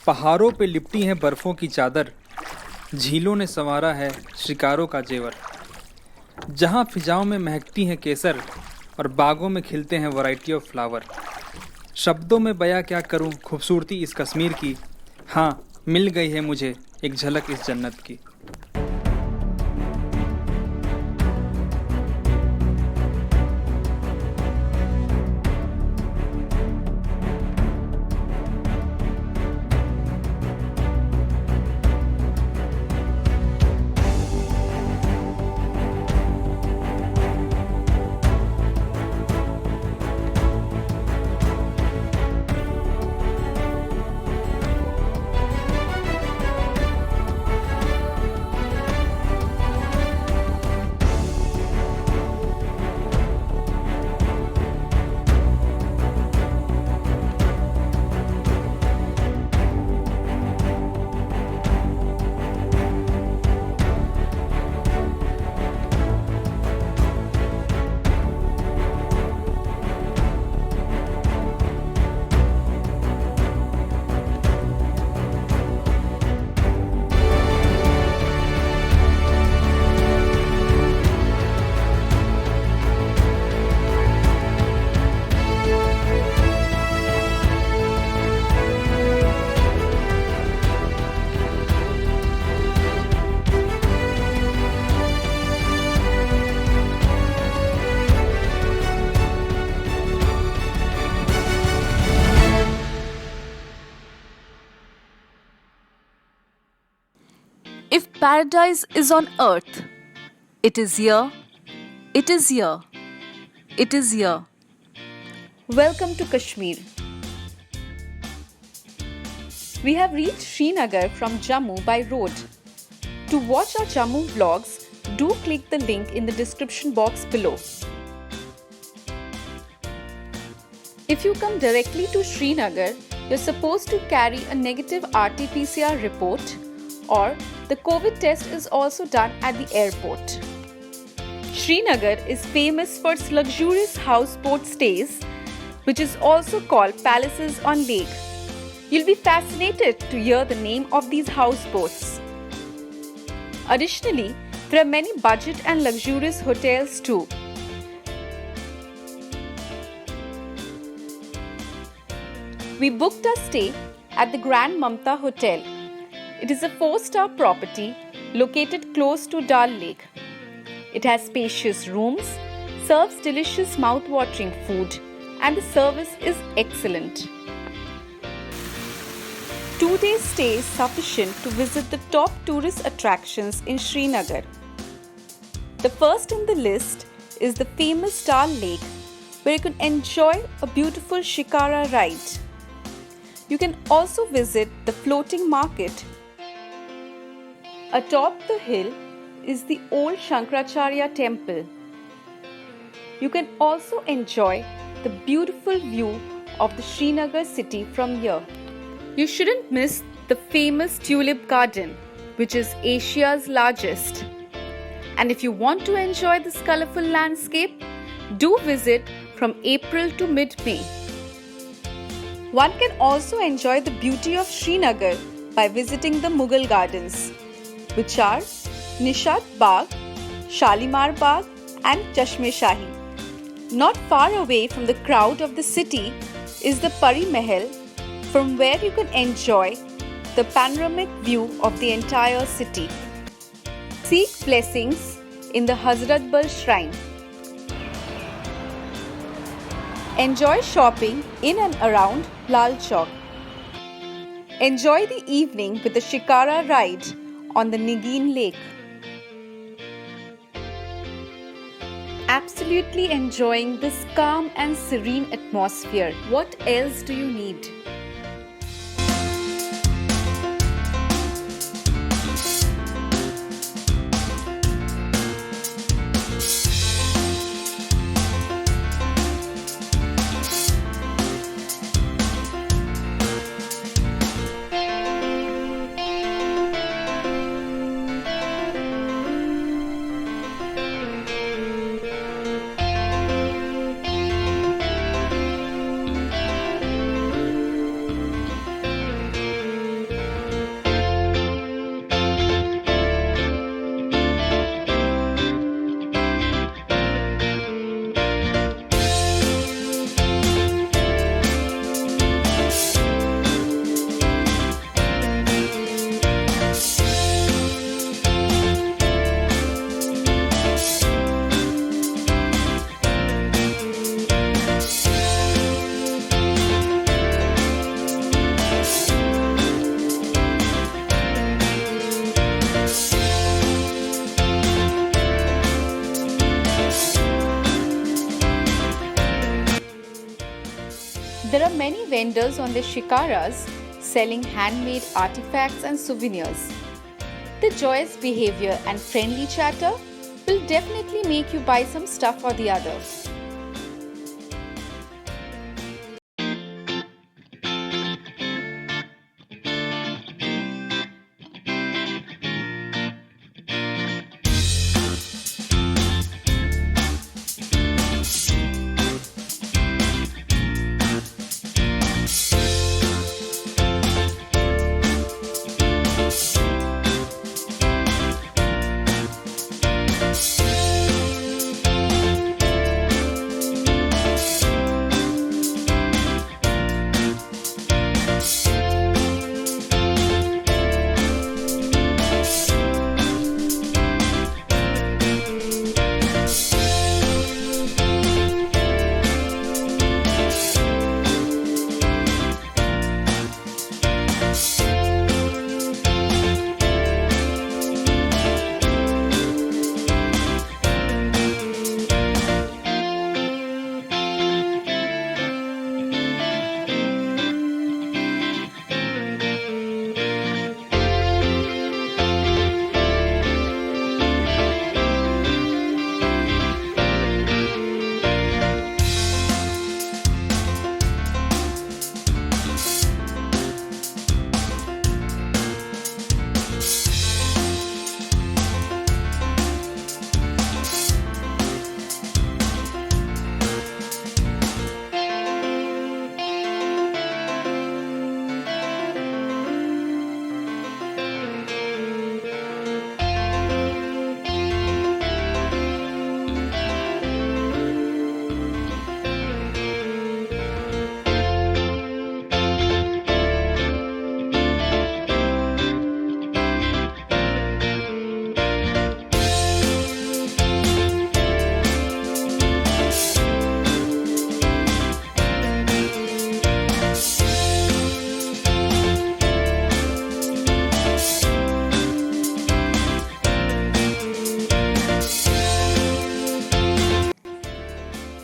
पहाड़ों पे लिपटी है बर्फ़ों की चादर, झीलों ने संवारा है शिकारों का जेवर। जहाँ फिजाओं में महकती हैं केसर और बागों में खिलते हैं वैरायटी ऑफ फ्लावर। शब्दों में बयां क्या करूं खूबसूरती इस कश्मीर की। हाँ, मिल गई है मुझे एक झलक इस जन्नत की। If paradise is on earth, it is here, it is here, it is here. Welcome to Kashmir. We have reached Srinagar from Jammu by road. To watch our Jammu vlogs, do click the link in the description box below. If you come directly to Srinagar, you're supposed to carry a negative RT-PCR report, or the COVID test is also done at the airport. Srinagar is famous for its luxurious houseboat stays, which is also called palaces on lake. You'll be fascinated to hear the name of these houseboats. Additionally, there are many budget and luxurious hotels too. We booked a stay at the Grand Mamta Hotel. It is a 4-star property located close to Dal Lake. It has spacious rooms, serves delicious mouth-watering food, and the service is excellent. 2-day stay is sufficient to visit the top tourist attractions in Srinagar. The first in the list is the famous Dal Lake, where you can enjoy a beautiful shikara ride. You can also visit the floating market. Atop the hill is the old Shankaracharya temple. You can also enjoy the beautiful view of the Srinagar city from here. You shouldn't miss the famous tulip garden, which is Asia's largest. And if you want to enjoy this colorful landscape, do visit from April to mid-May. One can also enjoy the beauty of Srinagar by visiting the Mughal gardens, which are Nishat Bagh, Shalimar Bagh and Chashme Shahi. Not far away from the crowd of the city is the Pari Mahal, from where you can enjoy the panoramic view of the entire city. Seek blessings in the Hazratbal Shrine. Enjoy shopping in and around Lal Chowk. Enjoy the evening with a shikara ride on the Nigin Lake. Absolutely enjoying this calm and serene atmosphere. What else do you need? vendors on their shikaras selling handmade artifacts and souvenirs. The joyous behavior and friendly chatter will definitely make you buy some stuff or the other.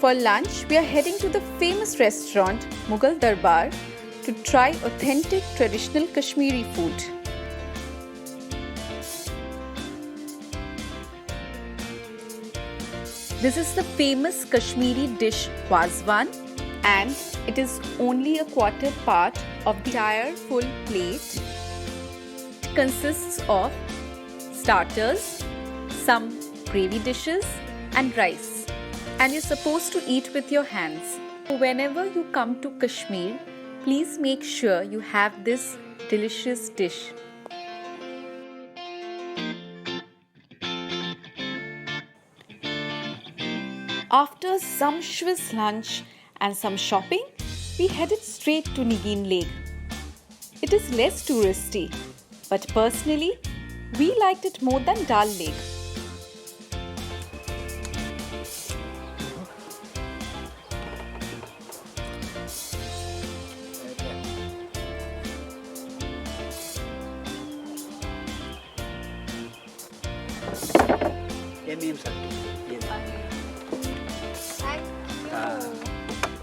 For lunch, we are heading to the famous restaurant Mughal Darbar to try authentic traditional Kashmiri food. This is the famous Kashmiri dish Wazwan, and it is only a quarter part of the entire full plate. It consists of starters, some gravy dishes and rice. And you're supposed to eat with your hands. Whenever you come to Kashmir, please make sure you have this delicious dish. After a sumptuous lunch and some shopping, we headed straight to Nigin Lake. It is less touristy, but personally, we liked it more than Dal Lake.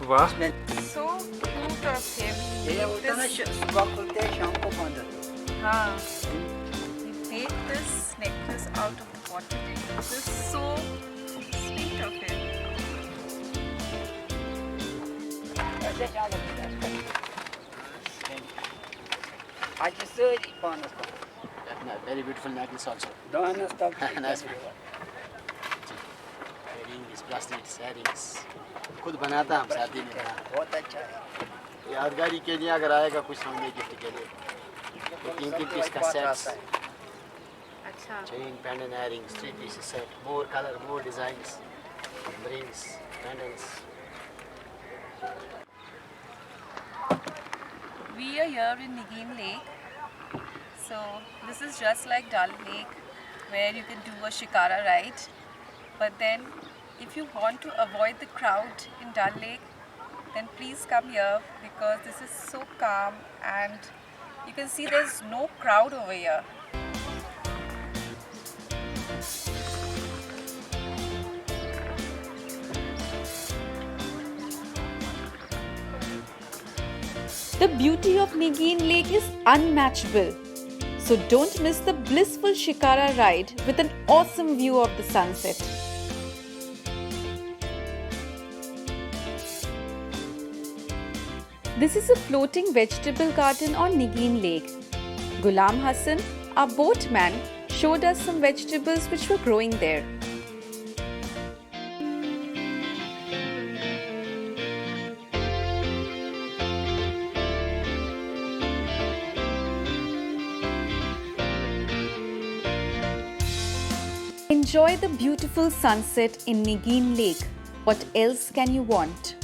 वाह, So cute of him. ये बोलता ना सुबह खुलते हैं शाम को बंद होते हैं। हाँ. He made this necklace out of water. This is so sweet of him. ऐसे क्या लगता है? आज से पाना था। Very beautiful necklace also. दाना तब। Nice one. Earrings, bracelets, earrings. खुद बनाता हम शादी में। बहुत अच्छा है। यादगारी के लिए अगर आएगा कुछ हमने गिफ्ट के लिए। 3 पीस का सेट। अच्छा. Chain, pendant, earrings, 3 pieces set. More color, more designs. Rings, pendants. We are here in Nigin Lake. So this is just like Dal Lake, where you can do a shikara ride. But then, if you want to avoid the crowd in Dal Lake, then please come here because this is so calm and you can see there's no crowd over here. The beauty of Nigeen Lake is unmatchable. So don't miss the blissful shikara ride with an awesome view of the sunset. This is a floating vegetable garden on Nigeen Lake. Ghulam Hassan, our boatman, showed us some vegetables which were growing there. Enjoy the beautiful sunset in Nigeen Lake. What else can you want?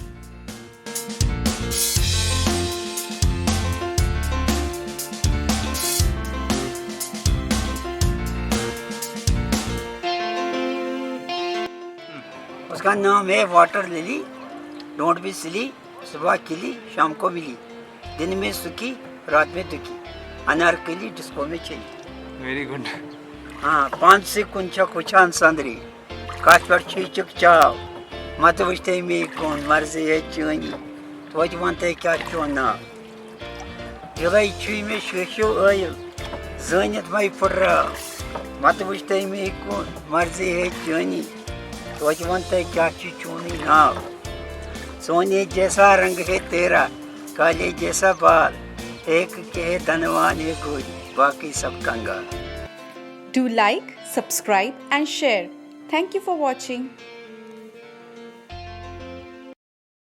उसका नाम है water lily. Don't be silly, सुबह खिली शाम को मिली, दिन में सुखी रात में दुखी, अनारकली डिस्को में चली। Very good. हाँ, 5 से कुंचा कुछान संदरी काट पर चुक चाव मत वुचते में कौन मर्जी है चोनी तो वनते क्या चोना दिलाई छुई में शेशो आयल जनित मई फुर्रा मत वुचते में कौन मर्जी है चोनी तो वनते क्या चोनी नाव। सोने जैसा रंग है तेरा, काले जैसा बाल, एक के धनवान है कोई, बाकी सब कंगाल। Do like, subscribe and share. Thank you for watching.